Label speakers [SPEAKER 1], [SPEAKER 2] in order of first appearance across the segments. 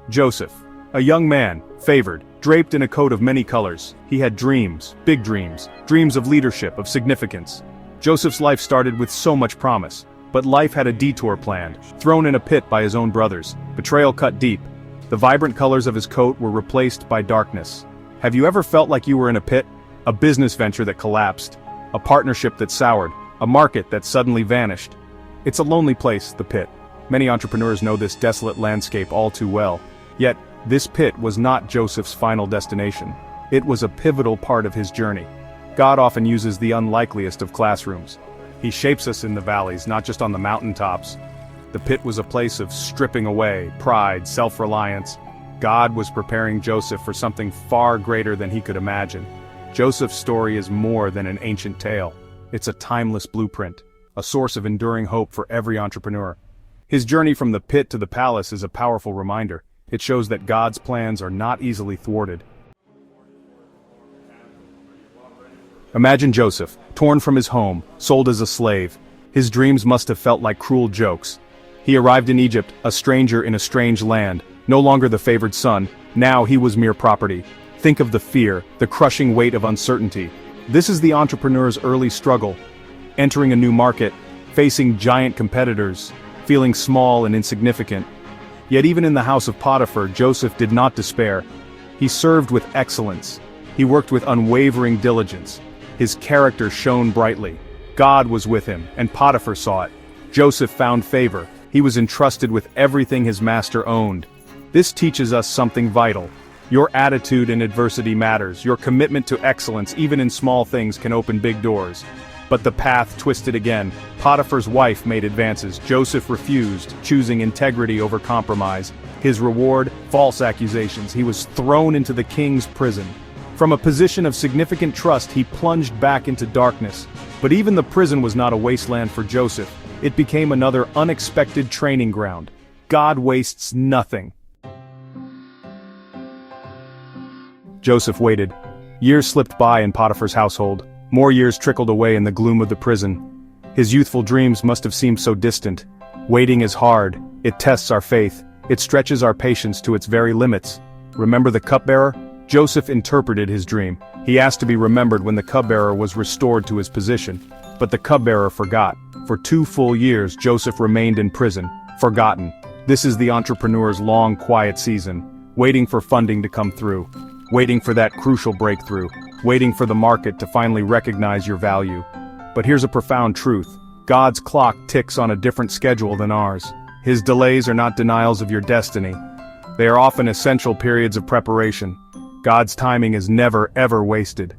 [SPEAKER 1] Joseph. A young man, favored, draped in a coat of many colors. He had dreams, big dreams, dreams of leadership, of significance. Joseph's life started with so much promise. But life had a detour planned, thrown in a pit by his own brothers. Betrayal cut deep. The vibrant colors of his coat were replaced by darkness. Have you ever felt like you were in a pit? A business venture that collapsed. A partnership that soured. A market that suddenly vanished. It's a lonely place, the pit. Many entrepreneurs know this desolate landscape all too well. Yet, this pit was not Joseph's final destination. It was a pivotal part of his journey. God often uses the unlikeliest of classrooms. He shapes us in the valleys, not just on the mountaintops. The pit was a place of stripping away, pride, self-reliance. God was preparing Joseph for something far greater than he could imagine. Joseph's story is more than an ancient tale. It's a timeless blueprint, a source of enduring hope for every entrepreneur. His journey from the pit to the palace is a powerful reminder. It shows that God's plans are not easily thwarted. Imagine Joseph, torn from his home, sold as a slave. His dreams must have felt like cruel jokes. He arrived in Egypt, a stranger in a strange land, no longer the favored son, now he was mere property. Think of the fear, the crushing weight of uncertainty. This is the entrepreneur's early struggle. Entering a new market, facing giant competitors, feeling small and insignificant. Yet even in the house of Potiphar, Joseph did not despair. He served with excellence. He worked with unwavering diligence. His character shone brightly. God was with him, and Potiphar saw it. Joseph found favor. He was entrusted with everything his master owned. This teaches us something vital. Your attitude in adversity matters. Your commitment to excellence, even in small things, can open big doors. But the path twisted again. Potiphar's wife made advances. Joseph refused, choosing integrity over compromise. His reward, false accusations. He was thrown into the king's prison. From a position of significant trust, he plunged back into darkness. But even the prison was not a wasteland for Joseph. It became another unexpected training ground. God wastes nothing. Joseph waited. Years slipped by in Potiphar's household. More years trickled away in the gloom of the prison. His youthful dreams must have seemed so distant. Waiting is hard. It tests our faith. It stretches our patience to its very limits. Remember the cupbearer? Joseph interpreted his dream. He asked to be remembered when the cupbearer was restored to his position. But the cupbearer forgot. For 2 full years, Joseph remained in prison, forgotten. This is the entrepreneur's long, quiet season, waiting for funding to come through, waiting for that crucial breakthrough, waiting for the market to finally recognize your value. But here's a profound truth. God's clock ticks on a different schedule than ours. His delays are not denials of your destiny. They are often essential periods of preparation. God's timing is never, ever wasted.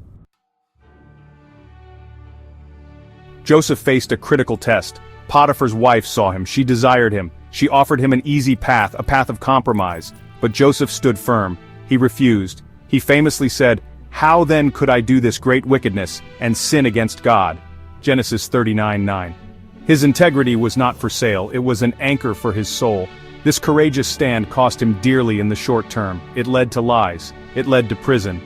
[SPEAKER 1] Joseph faced a critical test. Potiphar's wife saw him. She desired him. She offered him an easy path, a path of compromise. But Joseph stood firm. He refused. He famously said, "How then could I do this great wickedness and sin against God?" Genesis 39:9. His integrity was not for sale. It was an anchor for his soul. This courageous stand cost him dearly in the short term. It led to lies. It led to prison.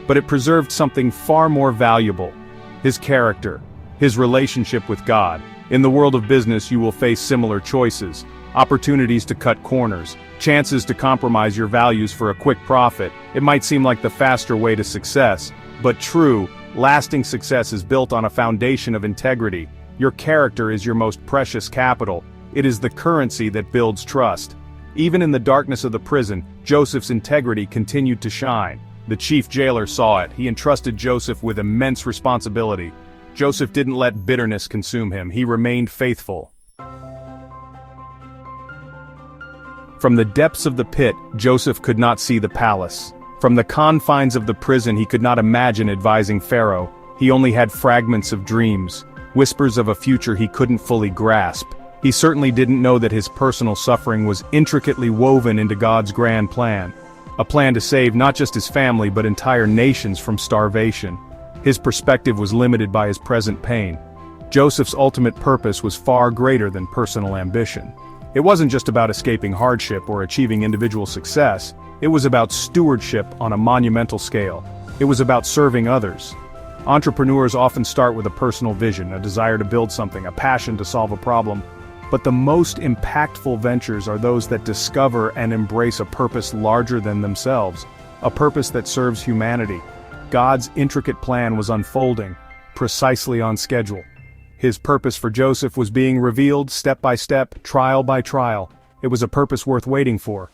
[SPEAKER 1] But it preserved something far more valuable. His character. His relationship with God. In the world of business, you will face similar choices. Opportunities to cut corners. Chances to compromise your values for a quick profit. It might seem like the faster way to success. But true, lasting success is built on a foundation of integrity. Your character is your most precious capital. It is the currency that builds trust. Even in the darkness of the prison, Joseph's integrity continued to shine. The chief jailer saw it. He entrusted Joseph with immense responsibility. Joseph didn't let bitterness consume him. He remained faithful. From the depths of the pit, Joseph could not see the palace. From the confines of the prison, he could not imagine advising Pharaoh. He only had fragments of dreams, whispers of a future he couldn't fully grasp. He certainly didn't know that his personal suffering was intricately woven into God's grand plan. A plan to save not just his family but entire nations from starvation. His perspective was limited by his present pain. Joseph's ultimate purpose was far greater than personal ambition. It wasn't just about escaping hardship or achieving individual success. It was about stewardship on a monumental scale. It was about serving others. Entrepreneurs often start with a personal vision, a desire to build something, a passion to solve a problem. But the most impactful ventures are those that discover and embrace a purpose larger than themselves, a purpose that serves humanity. God's intricate plan was unfolding, precisely on schedule. His purpose for Joseph was being revealed step by step, trial by trial. It was a purpose worth waiting for.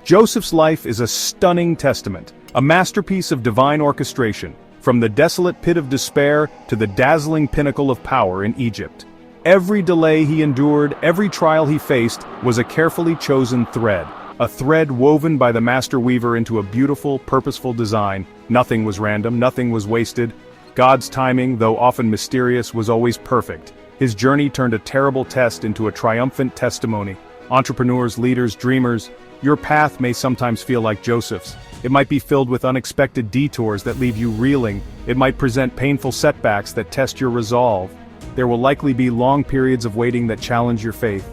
[SPEAKER 1] Joseph's life is a stunning testament, a masterpiece of divine orchestration, from the desolate pit of despair to the dazzling pinnacle of power in Egypt. Every delay he endured, every trial he faced, was a carefully chosen thread, a thread woven by the master weaver into a beautiful, purposeful design. Nothing was random, nothing was wasted. God's timing, though often mysterious, was always perfect. His journey turned a terrible test into a triumphant testimony. Entrepreneurs, leaders, dreamers, your path may sometimes feel like Joseph's. It might be filled with unexpected detours that leave you reeling. It might present painful setbacks that test your resolve. There will likely be long periods of waiting that challenge your faith.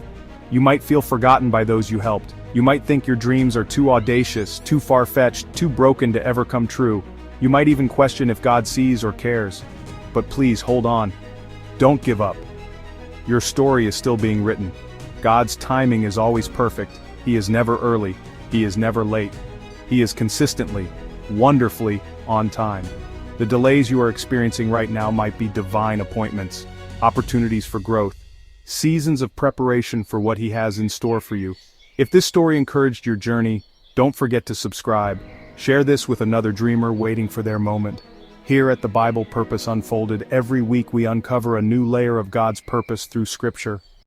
[SPEAKER 1] You might feel forgotten by those you helped. You might think your dreams are too audacious, too far-fetched, too broken to ever come true. You might even question if God sees or cares. But please hold on. Don't give up. Your story is still being written. God's timing is always perfect. He is never early. He is never late. He is consistently, wonderfully on time. The delays you are experiencing right now might be divine appointments, opportunities for growth, seasons of preparation for what He has in store for you. If this story encouraged your journey, don't forget to subscribe. Share this with another dreamer waiting for their moment. Here at the Bible Purpose Unfolded, every week we uncover a new layer of God's purpose through Scripture.